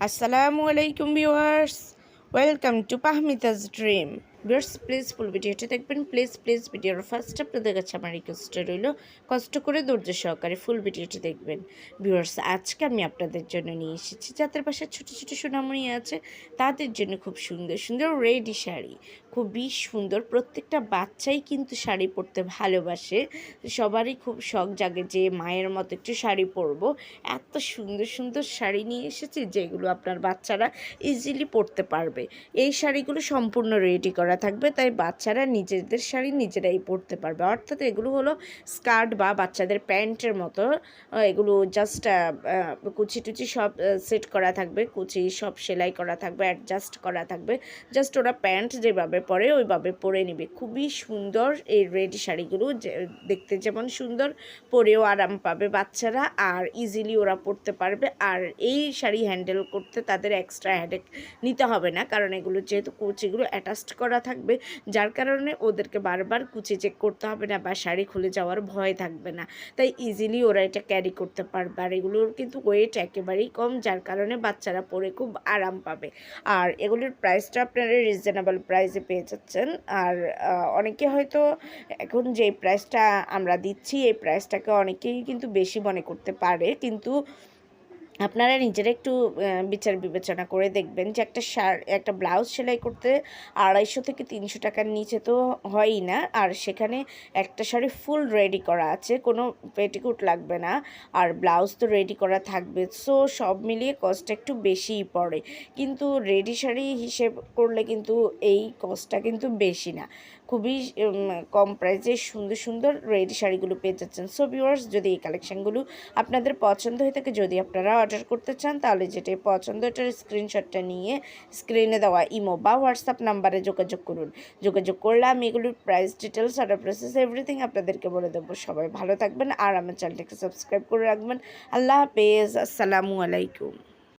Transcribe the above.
আসসালামু আলাইকুম viewers, welcome to পাহমিতাস ড্রিম। ভিউয়ার্স প্লিজ ফুল ভিডিওটি দেখবেন, প্লিজ ভিডিওর ফার্স্ট আপনাদের কাছে আমার রিকোয়েস্ট রইল কষ্ট করে ধৈর্য সহকারে ফুল ভিডিওটি দেখবেন। ভিউয়ার্স আজকে আমি আপনাদের জন্য নিয়ে এসেছি যাদের পাশে ছোটো ছোটো সোনামণি আছে তাদের জন্য খুব সুন্দর সুন্দর রেডি শাড়ি, খুবই সুন্দর। প্রত্যেকটা বাচ্চাই কিন্তু শাড়ি পরতে ভালোবাসে, সবারই খুব শখ জাগে যে মায়ের মতো একটু শাড়ি পরবো। এত সুন্দর সুন্দর শাড়ি নিয়ে এসেছি যেগুলো আপনার বাচ্চারা ইজিলি পরতে পারবে। এই শাড়িগুলো সম্পূর্ণ রেডি করা থাকবে, তাই বাচ্চারা নিজেদের শাড়ি নিজেরাই পরতে পারবে। অর্থাৎ এগুলো হলো স্কার্ট বা বাচ্চাদের প্যান্টের মতো। এগুলো জাস্ট কুচি টুচি সব সেট করা থাকবে, কুচি সব সেলাই করা থাকবে, অ্যাডজাস্ট করা থাকবে। জাস্ট ওরা প্যান্ট যেভাবে পরে ওইভাবে পরে নেবে। খুবই সুন্দর এই রেডি শাড়িগুলো, দেখতে যেমন সুন্দর, পরেও আরাম পাবে বাচ্চারা, আর ইজিলি ওরা পরতে পারবে। আর এই শাড়ি হ্যান্ডেল করতে তাদের এক্সট্রা হেডেক নিতে হবে না, কারণ এগুলো যেহেতু কুচিগুলো অ্যাটাচড করা থাকবে, যার কারণে ওদেরকে বারবার কুচি চেক করতে হবে না বা শাড়ি খুলে যাওয়ার ভয় থাকবে না। তাই ইজিলি ওরা এটা ক্যারি করতে পারবে। আর এগুলোর কিন্তু ওয়েট একেবারেই কম, যার কারণে বাচ্চারা পরে খুব আরাম পাবে। আর এগুলোর প্রাইসটা আপনারা রিজনেবল প্রাইসে পেয়ে যাচ্ছেন। আর অনেকে হয়তো এখন যে প্রাইসটা আমরা দিচ্ছি এই প্রাইসটাকে অনেকেই কিন্তু বেশি মনে করতে পারে, কিন্তু আপনারা নিজেরা একটু বিচার বিবেচনা করে দেখবেন যে একটা ব্লাউজ সেলাই করতে 250 থেকে 300 টাকার নিচে তো হয়ই না। আর সেখানে একটা শাড়ি ফুল রেডি করা আছে, কোনো পেটিকুট লাগবে না, আর ব্লাউজ তো রেডি করা থাকবে। সো সব মিলিয়ে কস্টটা একটু বেশিই পড়ে, কিন্তু রেডি শাড়ি হিসেব করলে কিন্তু এই কস্টটা কিন্তু বেশি না। খুবই কম প্রাইসে সুন্দর সুন্দর রেডি শাড়িগুলো পেয়ে যাচ্ছেন। সো ভিউয়ার্স, যদি এই কালেকশানগুলো আপনাদের পছন্দ হয়ে থাকে, যদি আপনারা অর্ডার করতে চান, তাহলে যেটাই পছন্দ এটার স্ক্রিনশটটা নিয়ে স্ক্রিনে দেওয়া ইমো বা হোয়াটসঅ্যাপ নাম্বারে যোগাযোগ করুন। যোগাযোগ করলে আমি এগুলোর price details, order process, everything আপনাদেরকে বলে দেবো। সবাই ভালো থাকবেন আর আমার চ্যানেলটাকে সাবস্ক্রাইব করে রাখবেন। আল্লাহ হাফেজ, আসসালামু আলাইকুম।